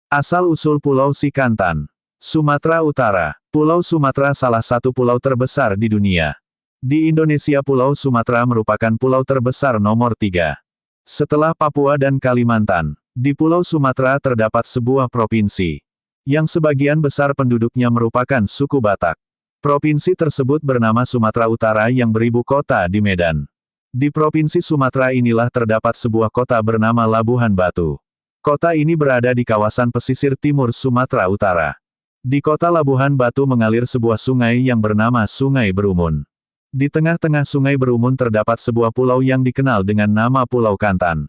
Asal-usul Pulau Sikantan. Sumatera Utara. Pulau Sumatera salah satu pulau terbesar di dunia. Di Indonesia Pulau Sumatera merupakan pulau terbesar nomor 3. Setelah Papua dan Kalimantan, di Pulau Sumatera terdapat sebuah provinsi, yang sebagian besar penduduknya merupakan suku Batak. Provinsi tersebut bernama Sumatera Utara yang beribu kota di Medan. Di Provinsi Sumatera inilah terdapat sebuah kota bernama Labuhan Batu. Kota ini berada di kawasan pesisir timur Sumatera Utara. Di kota Labuhan Batu mengalir sebuah sungai yang bernama Sungai Berumun. Di tengah-tengah Sungai Berumun terdapat sebuah pulau yang dikenal dengan nama Pulau Kantan.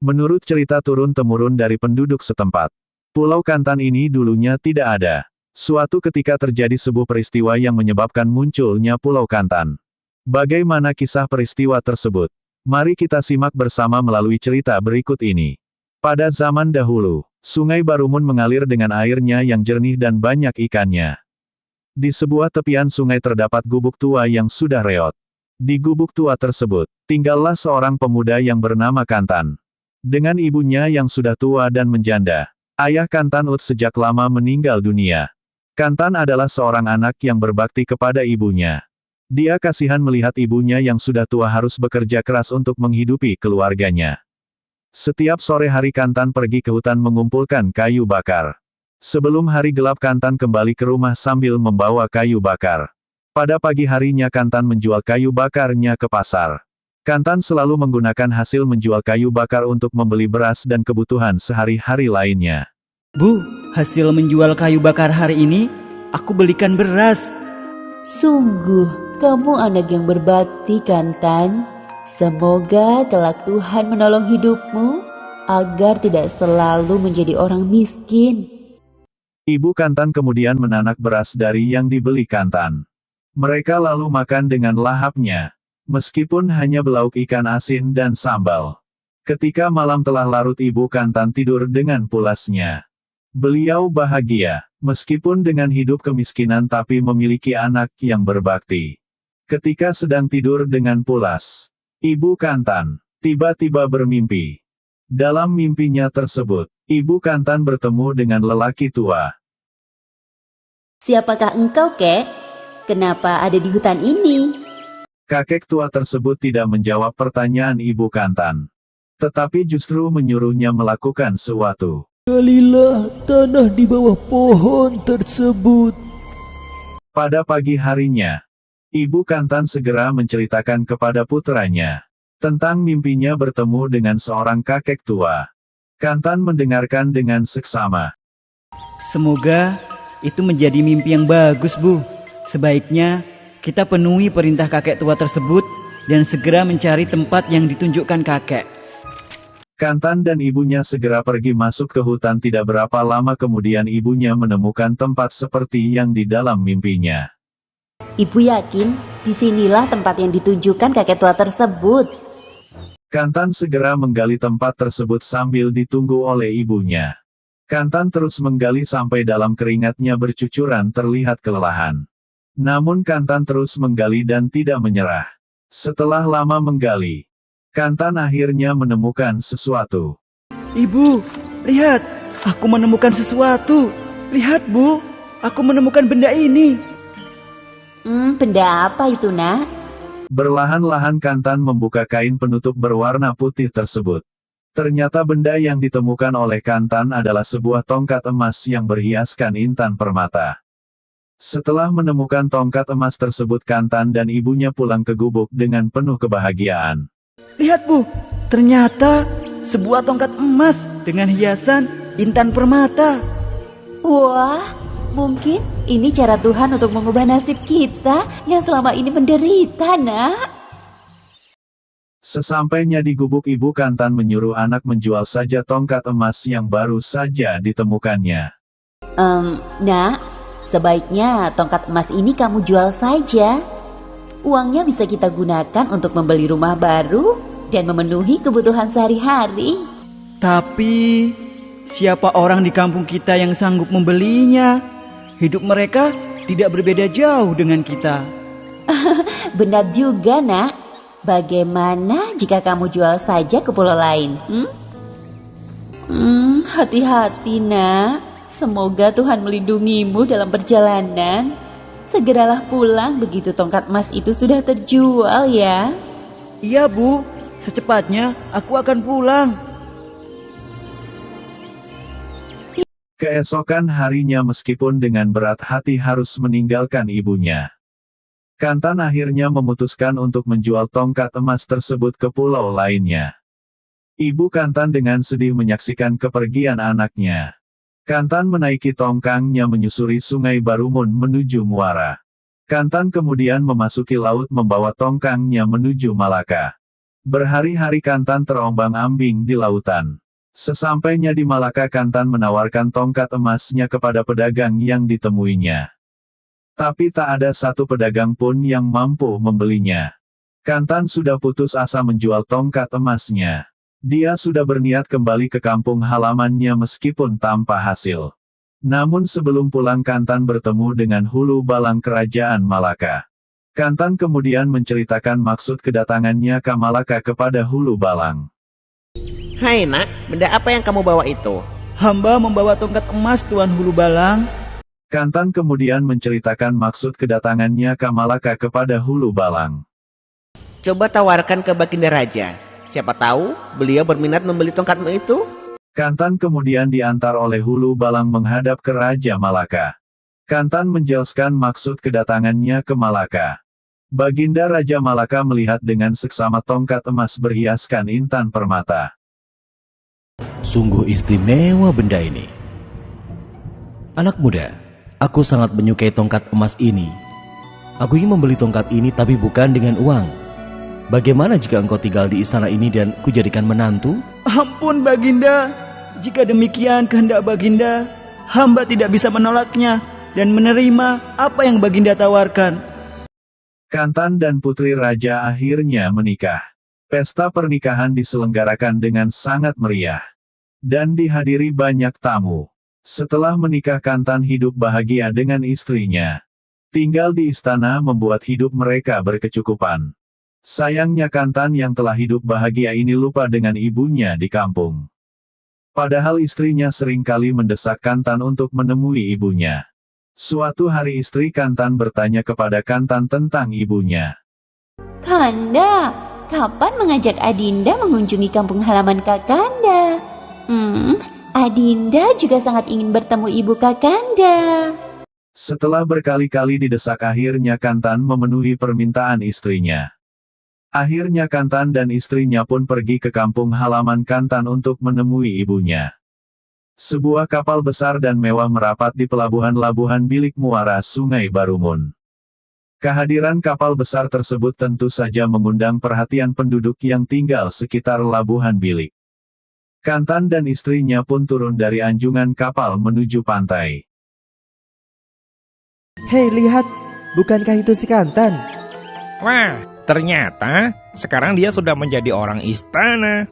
Menurut cerita turun-temurun dari penduduk setempat, Pulau Kantan ini dulunya tidak ada. Suatu ketika terjadi sebuah peristiwa yang menyebabkan munculnya Pulau Kantan. Bagaimana kisah peristiwa tersebut? Mari kita simak bersama melalui cerita berikut ini. Pada zaman dahulu, Sungai Barumun mengalir dengan airnya yang jernih dan banyak ikannya. Di sebuah tepian sungai terdapat gubuk tua yang sudah reot. Di gubuk tua tersebut, tinggallah seorang pemuda yang bernama Kantan. Dengan ibunya yang sudah tua dan menjanda, ayah Kantan sejak lama meninggal dunia. Kantan adalah seorang anak yang berbakti kepada ibunya. Dia kasihan melihat ibunya yang sudah tua harus bekerja keras untuk menghidupi keluarganya. Setiap sore hari Kantan pergi ke hutan mengumpulkan kayu bakar. Sebelum hari gelap Kantan kembali ke rumah sambil membawa kayu bakar. Pada pagi harinya Kantan menjual kayu bakarnya ke pasar. Kantan selalu menggunakan hasil menjual kayu bakar untuk membeli beras dan kebutuhan sehari-hari lainnya. Bu, hasil menjual kayu bakar hari ini, aku belikan beras. Sungguh, kamu anak yang berbakti, Kantan. Semoga kelak Tuhan menolong hidupmu, agar tidak selalu menjadi orang miskin. Ibu Kantan kemudian menanak beras dari yang dibeli Kantan. Mereka lalu makan dengan lahapnya, meskipun hanya belauk ikan asin dan sambal. Ketika malam telah larut Ibu Kantan tidur dengan pulasnya. Beliau bahagia, meskipun dengan hidup kemiskinan tapi memiliki anak yang berbakti. Ketika sedang tidur dengan pulas, Ibu Kantan tiba-tiba bermimpi. Dalam mimpinya tersebut, Ibu Kantan bertemu dengan lelaki tua. Siapakah engkau, Kek? Kenapa ada di hutan ini? Kakek tua tersebut tidak menjawab pertanyaan Ibu Kantan, tetapi justru menyuruhnya melakukan sesuatu. Galilah tanah di bawah pohon tersebut. Pada pagi harinya, Ibu Kantan segera menceritakan kepada putranya tentang mimpinya bertemu dengan seorang kakek tua. Kantan mendengarkan dengan seksama. Semoga itu menjadi mimpi yang bagus, Bu. Sebaiknya kita penuhi perintah kakek tua tersebut dan segera mencari tempat yang ditunjukkan kakek. Kantan dan ibunya segera pergi masuk ke hutan. Tidak berapa lama kemudian ibunya menemukan tempat seperti yang di dalam mimpinya. Ibu yakin disinilah tempat yang ditunjukkan kakek tua tersebut. Kantan segera menggali tempat tersebut sambil ditunggu oleh ibunya. Kantan terus menggali sampai dalam keringatnya bercucuran terlihat kelelahan. Namun Kantan terus menggali dan tidak menyerah. Setelah lama menggali, Kantan akhirnya menemukan sesuatu. Ibu, lihat, aku menemukan sesuatu. Lihat, Bu, aku menemukan benda ini. Benda apa itu, Nak? Berlahan-lahan Kantan membuka kain penutup berwarna putih tersebut. Ternyata benda yang ditemukan oleh Kantan adalah sebuah tongkat emas yang berhiaskan intan permata. Setelah menemukan tongkat emas tersebut Kantan dan ibunya pulang ke gubuk dengan penuh kebahagiaan. Lihat, Bu, ternyata sebuah tongkat emas dengan hiasan intan permata. Wah, mungkin ini cara Tuhan untuk mengubah nasib kita yang selama ini menderita, Nak. Sesampainya di gubuk Ibu Kantan menyuruh anak menjual saja tongkat emas yang baru saja ditemukannya. Nak, sebaiknya tongkat emas ini kamu jual saja. Uangnya bisa kita gunakan untuk membeli rumah baru dan memenuhi kebutuhan sehari-hari. Tapi, siapa orang di kampung kita yang sanggup membelinya? Hidup mereka tidak berbeda jauh dengan kita. Benar juga, Nak. Bagaimana jika kamu jual saja ke pulau lain? Hati-hati nak. Semoga Tuhan melindungimu dalam perjalanan. Segeralah pulang begitu tongkat emas itu sudah terjual ya. Iya Bu, secepatnya aku akan pulang. Keesokan harinya meskipun dengan berat hati harus meninggalkan ibunya, Kantan akhirnya memutuskan untuk menjual tongkat emas tersebut ke pulau lainnya. Ibu Kantan dengan sedih menyaksikan kepergian anaknya. Kantan menaiki tongkangnya menyusuri sungai Barumun menuju Muara. Kantan kemudian memasuki laut membawa tongkangnya menuju Malaka. Berhari-hari Kantan terombang-ambing di lautan. Sesampainya di Malaka, Kantan menawarkan tongkat emasnya kepada pedagang yang ditemuinya. Tapi tak ada satu pedagang pun yang mampu membelinya. Kantan sudah putus asa menjual tongkat emasnya. Dia sudah berniat kembali ke kampung halamannya meskipun tanpa hasil. Namun sebelum pulang, Kantan bertemu dengan Hulu Balang Kerajaan Malaka. Kantan kemudian menceritakan maksud kedatangannya ke Malaka kepada Hulu Balang. Hai nak, benda apa yang kamu bawa itu? Hamba membawa tongkat emas Tuan Hulu Balang. Kantan kemudian menceritakan maksud kedatangannya ke Malaka kepada Hulu Balang. Coba tawarkan ke Baginda Raja. Siapa tahu beliau berminat membeli tongkatmu itu. Kantan kemudian diantar oleh Hulu Balang menghadap ke Raja Malaka. Kantan menjelaskan maksud kedatangannya ke Malaka. Baginda Raja Malaka melihat dengan seksama tongkat emas berhiaskan intan permata. Sungguh istimewa benda ini. Anak muda, aku sangat menyukai tongkat emas ini. Aku ingin membeli tongkat ini tapi bukan dengan uang. Bagaimana jika engkau tinggal di istana ini dan kujadikan menantu? Ampun Baginda, jika demikian kehendak Baginda, hamba tidak bisa menolaknya dan menerima apa yang Baginda tawarkan. Kantan dan putri raja akhirnya menikah. Pesta pernikahan diselenggarakan dengan sangat meriah dan dihadiri banyak tamu. Setelah menikah, Kantan hidup bahagia dengan istrinya. Tinggal di istana membuat hidup mereka berkecukupan. Sayangnya Kantan yang telah hidup bahagia ini lupa dengan ibunya di kampung. Padahal istrinya seringkali mendesak Kantan untuk menemui ibunya. Suatu hari istri Kantan bertanya kepada Kantan tentang ibunya. Kanda, kapan mengajak Adinda mengunjungi kampung halaman Kakanda? Adinda juga sangat ingin bertemu ibu Kakanda. Setelah berkali-kali didesak, akhirnya Kantan memenuhi permintaan istrinya. Akhirnya Kantan dan istrinya pun pergi ke kampung halaman Kantan untuk menemui ibunya. Sebuah kapal besar dan mewah merapat di pelabuhan Labuhan Bilik Muara Sungai Barumun. Kehadiran kapal besar tersebut tentu saja mengundang perhatian penduduk yang tinggal sekitar Labuhan Bilik. Kantan dan istrinya pun turun dari anjungan kapal menuju pantai. Hei, lihat, bukankah itu si Kantan? Wah, ternyata sekarang dia sudah menjadi orang istana.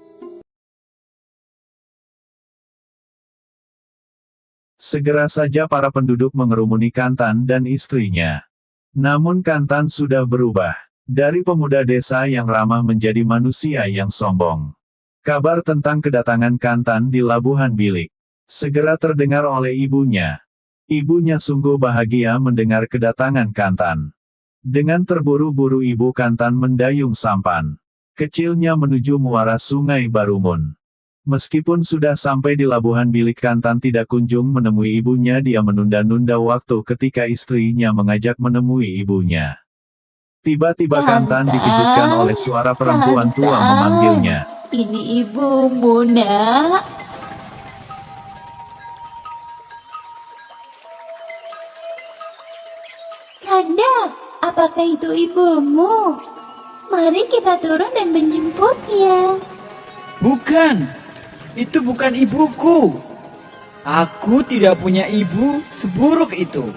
Segera saja para penduduk mengerumuni Kantan dan istrinya. Namun Kantan sudah berubah. Dari pemuda desa yang ramah menjadi manusia yang sombong. Kabar tentang kedatangan Kantan di Labuhan Bilik segera terdengar oleh ibunya. Ibunya sungguh bahagia mendengar kedatangan Kantan. Dengan terburu-buru ibu Kantan mendayung sampan kecilnya menuju muara Sungai Barumun. Meskipun sudah sampai di Labuhan Bilik, Kantan tidak kunjung menemui ibunya. Dia menunda-nunda waktu ketika istrinya mengajak menemui ibunya. Tiba-tiba Kantan dikejutkan oleh suara perempuan tua memanggilnya. Ini ibumu, nak. Kanda, apakah itu ibumu? Mari kita turun dan menjemputnya. Bukan, itu bukan ibuku. Aku tidak punya ibu seburuk itu.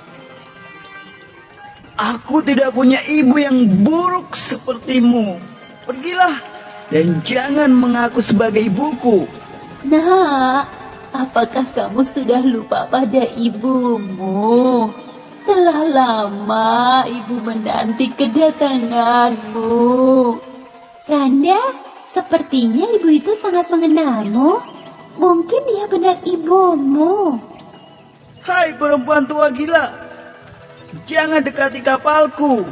Aku tidak punya ibu yang buruk sepertimu. Pergilah dan jangan mengaku sebagai ibuku. Nak, apakah kamu sudah lupa pada ibumu? Telah lama ibu menanti kedatanganmu. Kanda, sepertinya ibu itu sangat mengenalmu. Mungkin dia benar ibumu. Hai perempuan tua gila, jangan dekati kapalku.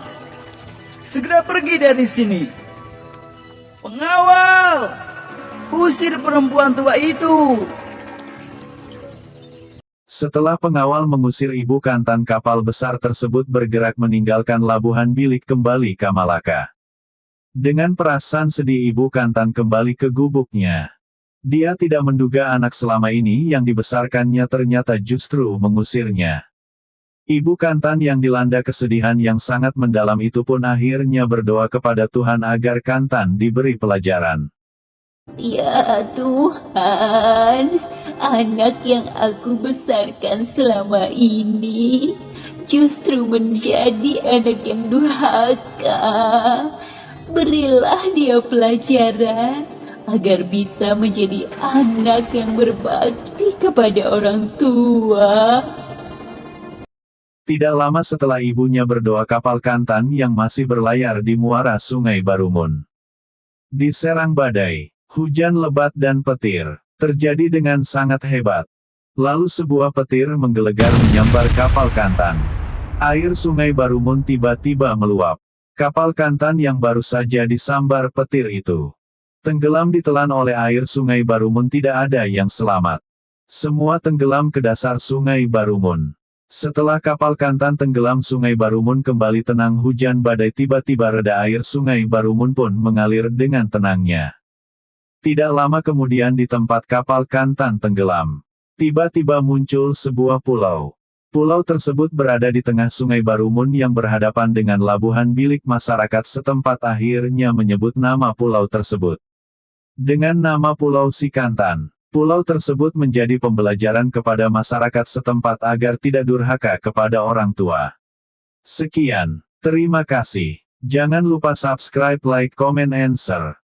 Segera pergi dari sini. Pengawal, usir perempuan tua itu. Setelah pengawal mengusir ibu Kantan, kapal besar tersebut bergerak meninggalkan Labuhan Bilik kembali ke Malaka. Dengan perasaan sedih, ibu Kantan kembali ke gubuknya. Dia tidak menduga anak selama ini yang dibesarkannya ternyata justru mengusirnya. Ibu Kantan yang dilanda kesedihan yang sangat mendalam itu pun akhirnya berdoa kepada Tuhan agar Kantan diberi pelajaran. Ya Tuhan, anak yang aku besarkan selama ini justru menjadi anak yang durhaka. Berilah dia pelajaran agar bisa menjadi anak yang berbakti kepada orang tua. Tidak lama setelah ibunya berdoa, kapal Kantan yang masih berlayar di muara Sungai Barumun diserang badai, hujan lebat dan petir, terjadi dengan sangat hebat. Lalu sebuah petir menggelegar menyambar kapal Kantan. Air Sungai Barumun tiba-tiba meluap. Kapal Kantan yang baru saja disambar petir itu tenggelam ditelan oleh air Sungai Barumun, tidak ada yang selamat. Semua tenggelam ke dasar Sungai Barumun. Setelah kapal Kantan tenggelam, Sungai Barumun kembali tenang, hujan badai tiba-tiba reda, air Sungai Barumun pun mengalir dengan tenangnya. Tidak lama kemudian di tempat kapal Kantan tenggelam, tiba-tiba muncul sebuah pulau. Pulau tersebut berada di tengah Sungai Barumun yang berhadapan dengan Labuhan Bilik. Masyarakat setempat akhirnya menyebut nama pulau tersebut dengan nama Pulau Sikantan. Pulau tersebut menjadi pembelajaran kepada masyarakat setempat agar tidak durhaka kepada orang tua. Sekian, terima kasih. Jangan lupa subscribe, like, comment, and share.